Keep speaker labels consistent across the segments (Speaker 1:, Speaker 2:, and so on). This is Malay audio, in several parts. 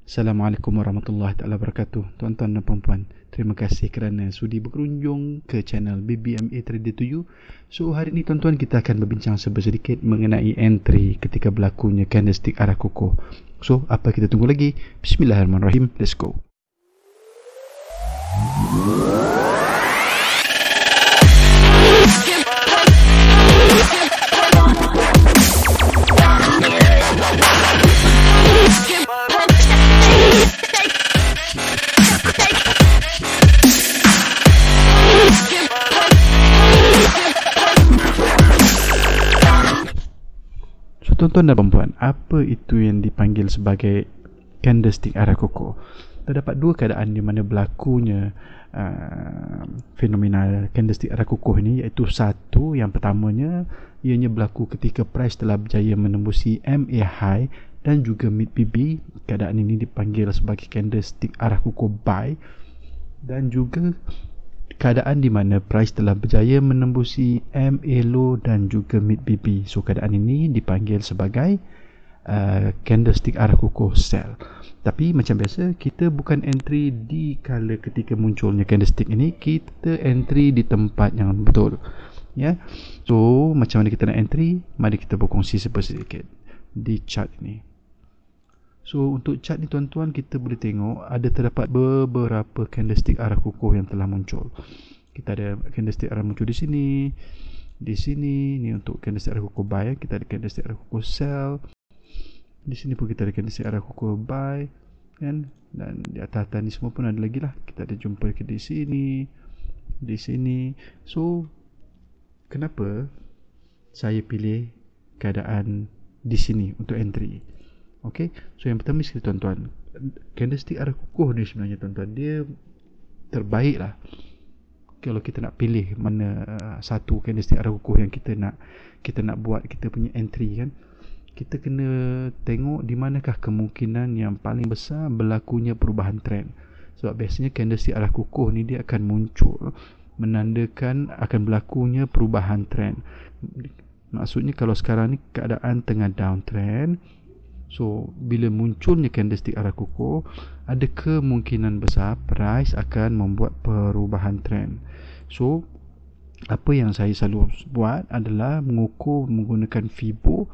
Speaker 1: Assalamualaikum warahmatullahi taala wabarakatuh. Tuan-tuan dan puan-puan, terima kasih kerana sudi berkunjung ke channel BBMA Trader 7. So hari ini tuan-tuan kita akan berbincang sedikit mengenai entry ketika berlakunya candlestick arah kukuh. So apa kita tunggu lagi? Bismillahirrahmanirrahim. Let's go. Tuan-tuan dan puan-puan, apa itu yang dipanggil sebagai candlestick arah kukuh? Terdapat dua keadaan di mana berlakunya fenomena candlestick arah kukuh ini, iaitu satu, yang pertamanya ianya berlaku ketika price telah berjaya menembusi MA high dan juga mid PB. Keadaan ini dipanggil sebagai candlestick arah kukuh buy, dan juga keadaan di mana price telah berjaya menembusi MA low dan juga mid BB. So keadaan ini dipanggil sebagai candlestick arah kukuh sell. Tapi macam biasa, kita bukan entry di kala ketika munculnya candlestick ini, kita entry di tempat yang betul. Ya. So macam mana kita nak entry? Mari kita berkongsi sedikit di chart ini. So untuk chart ni tuan-tuan, kita boleh tengok ada terdapat beberapa candlestick arah kukuh yang telah muncul. Kita ada candlestick arah muncul di sini, ni untuk candlestick arah kukuh buy. Kita ada candlestick arah kukuh sell. Di sini pun kita ada candlestick arah kukuh buy, kan? Dan di atas-atas ni semua pun ada lagi lah. Kita ada jumpa di sini, di sini. So kenapa saya pilih keadaan di sini untuk entry? Okey, so yang pertama sekali tuan-tuan, candlestick arah kukuh ni sebenarnya tuan-tuan, dia terbaik lah kalau kita nak pilih mana satu candlestick arah kukuh yang kita nak buat kita punya entry, kan. Kita kena tengok di manakah kemungkinan yang paling besar berlakunya perubahan trend. Sebab biasanya candlestick arah kukuh ni dia akan muncul menandakan akan berlakunya perubahan trend. Maksudnya kalau sekarang ni keadaan tengah downtrend, so bila munculnya candlestick arah kukuh, ada kemungkinan besar price akan membuat perubahan trend. So apa yang saya selalu buat adalah mengukur menggunakan Fibo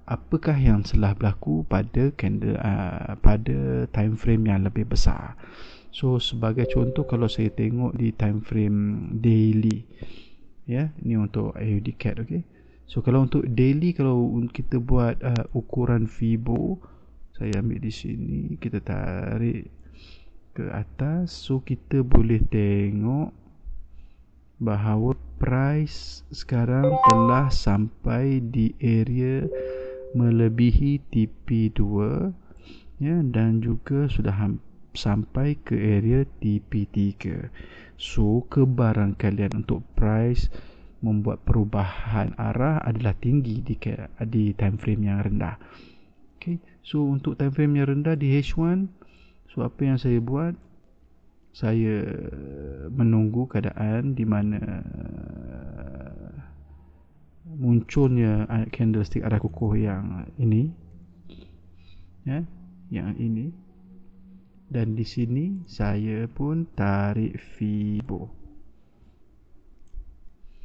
Speaker 1: apakah yang telah berlaku pada pada time frame yang lebih besar. So sebagai contoh, kalau saya tengok di time frame daily, ya, ni untuk AUD CAD, okey. So kalau untuk daily, kalau kita buat ukuran Fibo, saya ambil di sini, kita tarik ke atas, so kita boleh tengok bahawa price sekarang telah sampai di area melebihi TP2, ya, dan juga sudah sampai ke area TP3. So kebarangkalian untuk price membuat perubahan arah adalah tinggi di time frame yang rendah. Okay, so untuk time frame yang rendah di H1, so apa yang saya buat, saya menunggu keadaan di mana munculnya candlestick arah kukuh yang ini, ya, yang ini, dan di sini saya pun tarik Fibo.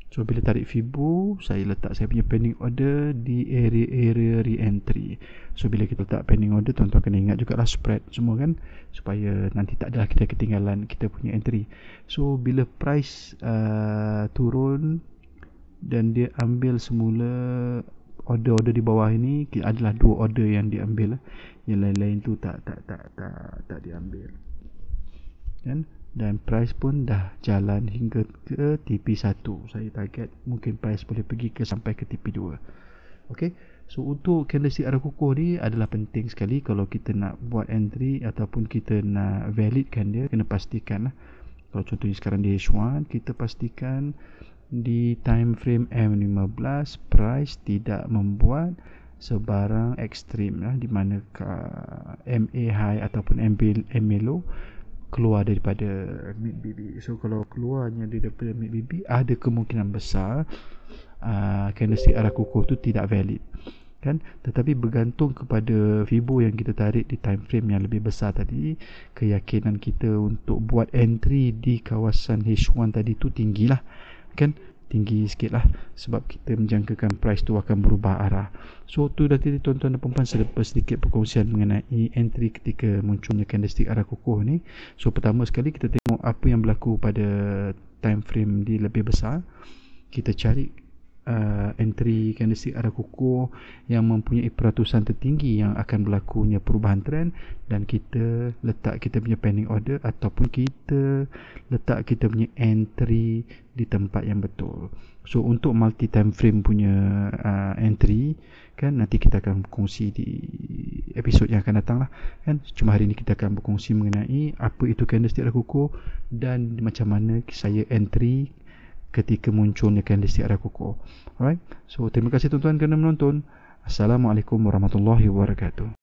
Speaker 1: So bila tarik Fibo, saya letak saya punya pending order di area re-entry. So bila kita letak pending order, tuan-tuan kena ingat jugalah spread semua, kan, supaya nanti tak adalah kita ketinggalan kita punya entry. So bila price turun dan dia ambil semula order-order di bawah ini, adalah dua order yang diambil, yang lain-lain tu tak diambil, kan. Dan price pun dah jalan hingga ke TP1. Saya target mungkin price boleh pergi sampai ke TP2. Okey. So untuk candlestick arah kukuh ni adalah penting sekali kalau kita nak buat entry ataupun kita nak validkan dia, kena pastikan lah. Kalau contohnya sekarang di H1, kita pastikan di time frame M15 price tidak membuat sebarang ekstrim lah, di mana MA high ataupun MA low keluar daripada mid BB. So kalau keluarnya daripada mid BB, ada kemungkinan besar candlestick arah kukuh tu tidak valid. kan, tetapi bergantung kepada Fibo yang kita tarik di time frame yang lebih besar tadi, keyakinan kita untuk buat entry di kawasan H1 tadi tu tinggilah, kan, tinggi sikit lah, sebab kita menjangkakan price tu akan berubah arah. So tu dah tadi tuan-tuan dan puan-puan, sedikit perkongsian mengenai entry ketika munculnya candlestick arah kukuh ni. So pertama sekali kita tengok apa yang berlaku pada time frame di lebih besar. Kita cari entry candlestick arah kukuh yang mempunyai peratusan tertinggi yang akan berlakunya perubahan trend, dan kita letak kita punya pending order ataupun kita letak kita punya entry di tempat yang betul. So untuk multi time frame punya entry, kan, nanti kita akan berkongsi di episod yang akan datang lah, kan. Cuma hari ni kita akan berkongsi mengenai apa itu candlestick arah kukuh dan macam mana saya entry ketika munculnya candlestick arah kukuh. Alright, so terima kasih tuan-tuan kerana menonton. Assalamualaikum warahmatullahi wabarakatuh.